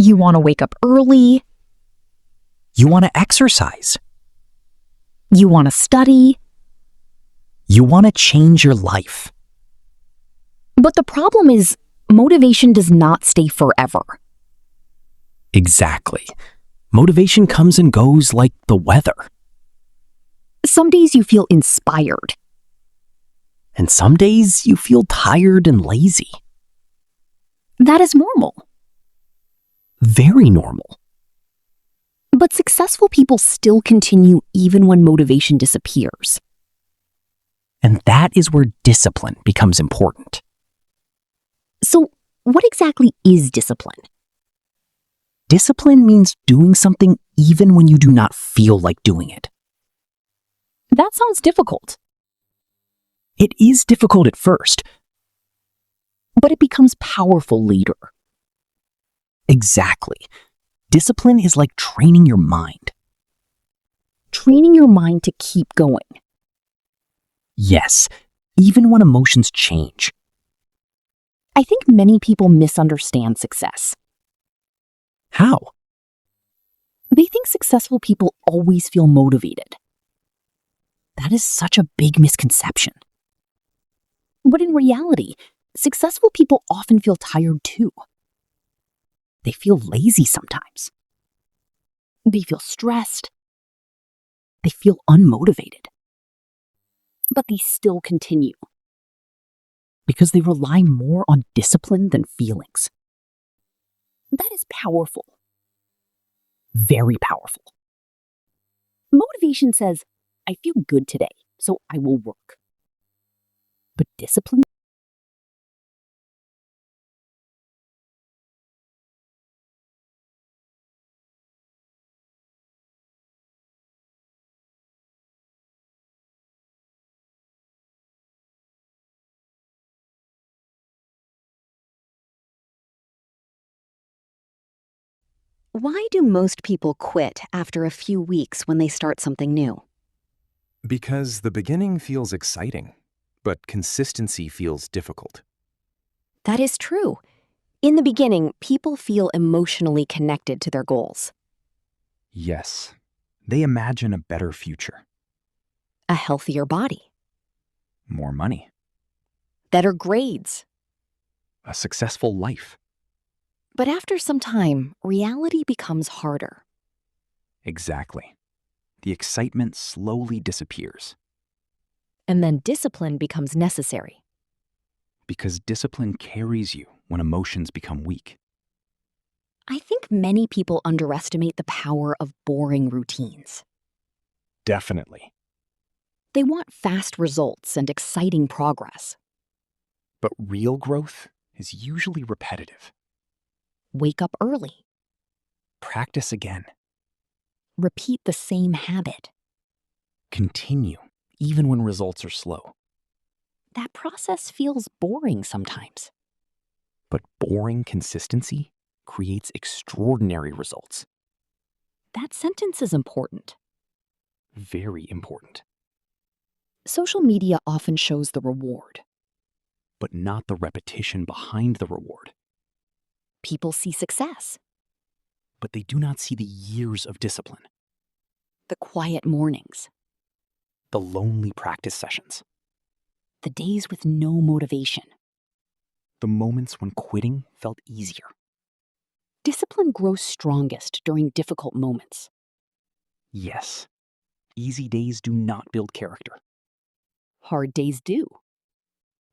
You want to wake up early. You want to exercise. You want to study. You want to change your life. But the problem is, motivation does not stay forever. Exactly. Motivation comes and goes like the weather. Some days you feel inspired. And some days you feel tired and lazy. That is normal. Very normal. But successful people still continue even when motivation disappears. And that is where discipline becomes important. So, what exactly is discipline? Discipline means doing something even when you do not feel like doing it. That sounds difficult. It is difficult at first. But it becomes powerful later. Exactly. Discipline is like training your mind. Training your mind to keep going. Yes, even when emotions change. I think many people misunderstand success. How? They think successful people always feel motivated. That is such a big misconception. But in reality, successful people often feel tired too. They feel lazy sometimes. They feel stressed. They feel unmotivated. But they still continue. Because they rely more on discipline than feelings. That is powerful. Very powerful. Motivation says, I feel good today, so I will work. But discipline? Why do most people quit after a few weeks when they start something new? Because the beginning feels exciting, but consistency feels difficult. That is true. In the beginning, people feel emotionally connected to their goals. Yes, they imagine a better future. A healthier body. More money. Better grades. A successful life. But after some time, reality becomes harder. Exactly. The excitement slowly disappears. And then discipline becomes necessary. Because discipline carries you when emotions become weak. I think many people underestimate the power of boring routines. Definitely. They want fast results and exciting progress. But real growth is usually repetitive. Wake up early. Practice again. Repeat the same habit. Continue, even when results are slow. That process feels boring sometimes. But boring consistency creates extraordinary results. That sentence is important. Very important. Social media often shows the reward. But not the repetition behind the reward. People see success. But they do not see the years of discipline. The quiet mornings. The lonely practice sessions. The days with no motivation. The moments when quitting felt easier. Discipline grows strongest during difficult moments. Yes, easy days do not build character. Hard days do.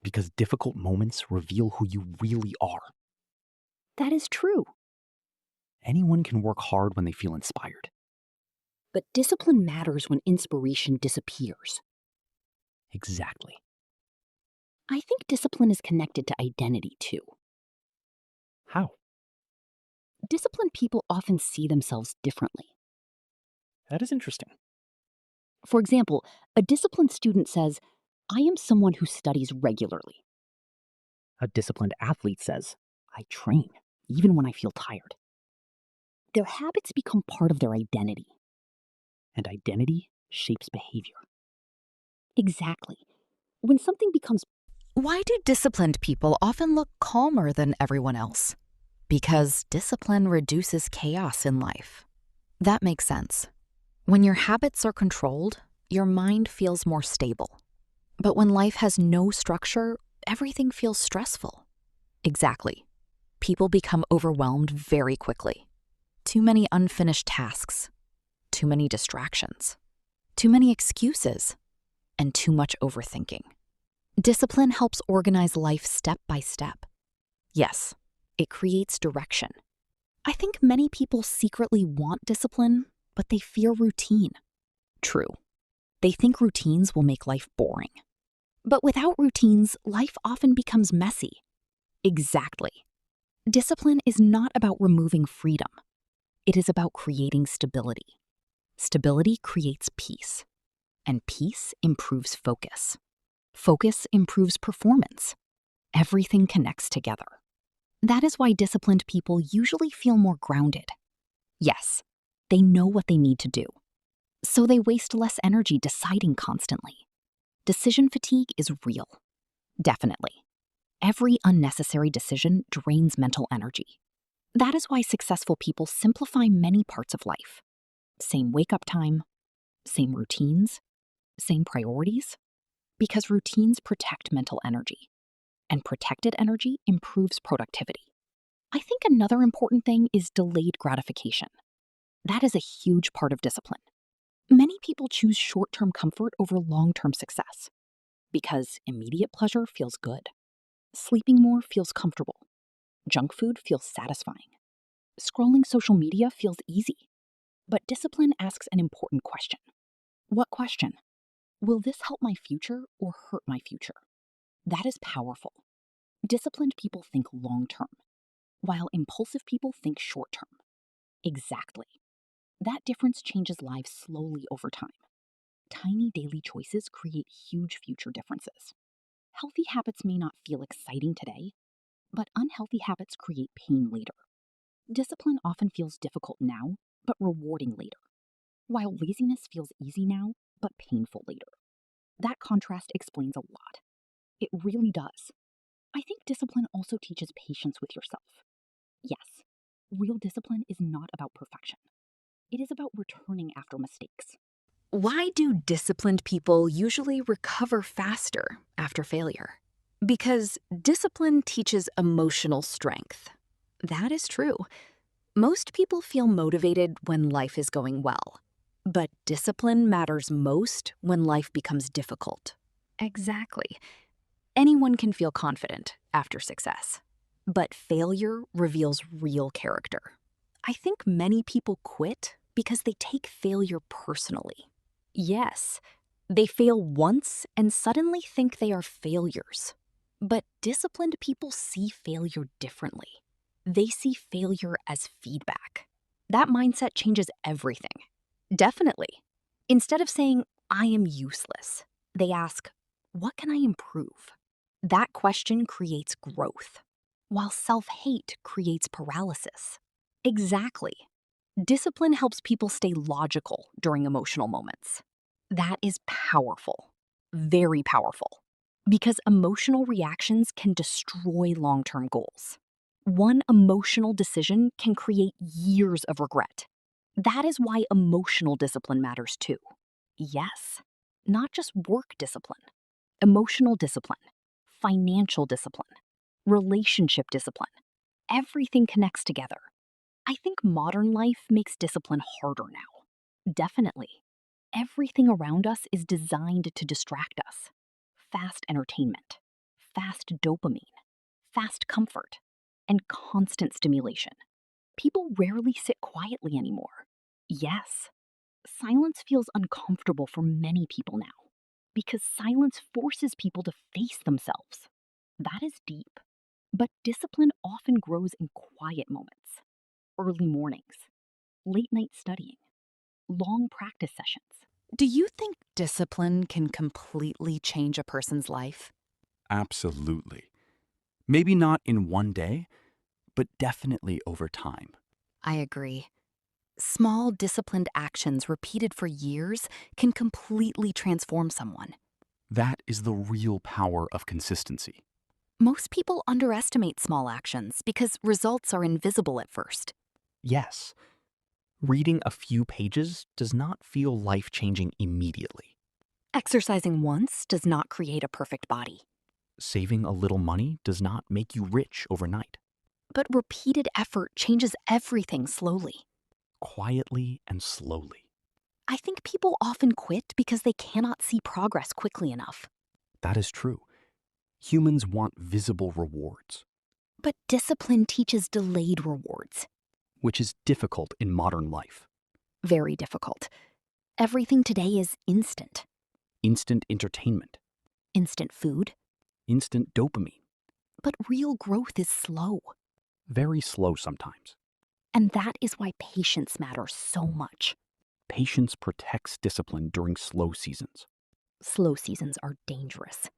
Because difficult moments reveal who you really are. That is true. Anyone can work hard when they feel inspired. But discipline matters when inspiration disappears. Exactly. I think discipline is connected to identity too. How? Disciplined people often see themselves differently. That is interesting. For example, a disciplined student says, I am someone who studies regularly. A disciplined athlete says, I train, even when I feel tired. Their habits become part of their identity. And identity shapes behavior. Exactly. When something becomes... Why do disciplined people often look calmer than everyone else? Because discipline reduces chaos in life. That makes sense. When your habits are controlled, your mind feels more stable. But when life has no structure, everything feels stressful. Exactly. People become overwhelmed very quickly. Too many unfinished tasks, too many distractions, too many excuses, and too much overthinking. Discipline helps organize life step by step. Yes, it creates direction. I think many people secretly want discipline, but they fear routine. True. They think routines will make life boring. But without routines, life often becomes messy. Exactly. Discipline is not about removing freedom. It is about creating stability. Stability creates peace, and peace improves focus. Focus improves performance. Everything connects together. That is why disciplined people usually feel more grounded. Yes, they know what they need to do. So they waste less energy deciding constantly. Decision fatigue is real. Definitely. Every unnecessary decision drains mental energy. That is why successful people simplify many parts of life. Same wake-up time, same routines, same priorities. Because routines protect mental energy, and protected energy improves productivity. I think another important thing is delayed gratification. That is a huge part of discipline. Many people choose short-term comfort over long-term success because immediate pleasure feels good. Sleeping more feels comfortable. Junk food feels satisfying. Scrolling social media feels easy. But discipline asks an important question. What question? Will this help my future or hurt my future? That is powerful. Disciplined people think long-term, while impulsive people think short-term. Exactly. That difference changes lives slowly over time. Tiny daily choices create huge future differences. Healthy habits may not feel exciting today, but unhealthy habits create pain later. Discipline often feels difficult now, but rewarding later, while laziness feels easy now, but painful later. That contrast explains a lot. It really does. I think discipline also teaches patience with yourself. Yes, real discipline is not about perfection. It is about returning after mistakes. Why do disciplined people usually recover faster after failure? Because discipline teaches emotional strength. That is true. Most people feel motivated when life is going well. But discipline matters most when life becomes difficult. Exactly. Anyone can feel confident after success. But failure reveals real character. I think many people quit because they take failure personally. Yes, they fail once and suddenly think they are failures. But disciplined people see failure differently. They see failure as feedback. That mindset changes everything. Definitely. Instead of saying, I am useless, they ask, what can I improve? That question creates growth, while self-hate creates paralysis. Exactly. Discipline helps people stay logical during emotional moments. That is powerful, very powerful, because emotional reactions can destroy long-term goals. One emotional decision can create years of regret. That is why emotional discipline matters too. Yes, not just work discipline, emotional discipline, financial discipline, relationship discipline. Everything connects together. I think modern life makes discipline harder now. Definitely. Everything around us is designed to distract us. Fast entertainment, fast dopamine, fast comfort, and constant stimulation. People rarely sit quietly anymore. Yes, silence feels uncomfortable for many people now because silence forces people to face themselves. That is deep. But discipline often grows in quiet moments. Early mornings, late night studying, long practice sessions. Do you think discipline can completely change a person's life? Absolutely. Maybe not in one day, but definitely over time. I agree. Small, disciplined actions repeated for years can completely transform someone. That is the real power of consistency. Most people underestimate small actions because results are invisible at first. Yes, reading a few pages does not feel life-changing immediately. Exercising once does not create a perfect body, Saving a little money does not make you rich overnight. but repeated effort changes everything slowly. Quietly and slowly. I think people often quit because they cannot see progress quickly enough. That is true. Humans want visible rewards, But discipline teaches delayed rewards. which is difficult in modern life. Very difficult. Everything today is instant. Instant entertainment, Instant food. instant dopamine, But real growth is slow. very slow sometimes. And that is why patience matters so much. Patience protects discipline during slow seasons Slow seasons are dangerous.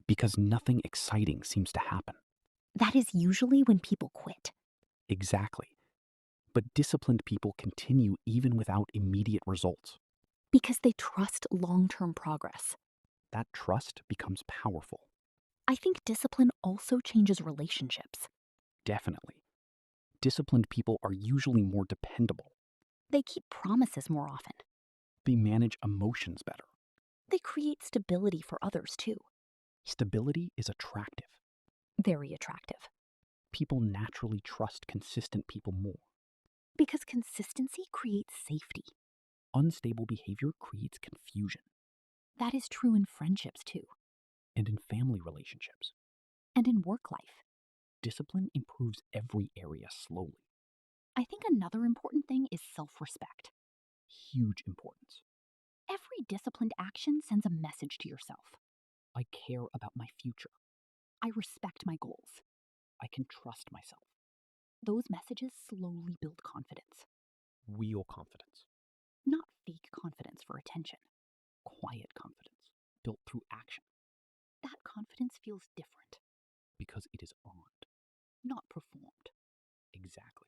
because nothing exciting seems to happen. That is usually when people quit. Exactly. But disciplined people continue even without immediate results. Because they trust long-term progress. That trust becomes powerful. I think discipline also changes relationships. Definitely. Disciplined people are usually more dependable. They keep promises more often. They manage emotions better. They create stability for others too. Stability is attractive. Very attractive. People naturally trust consistent people more. Because consistency creates safety. Unstable behavior creates confusion. That is true in friendships too. And in family relationships, And in work life. discipline improves every area slowly. I think another important thing is self-respect. Huge importance. Every disciplined action sends a message to yourself. I care about my future. I respect my goals. I can trust myself. Those messages slowly build confidence. Real confidence. Not fake confidence for attention. Quiet confidence. Built through action. That confidence feels different. Because it is earned. Not performed. Exactly.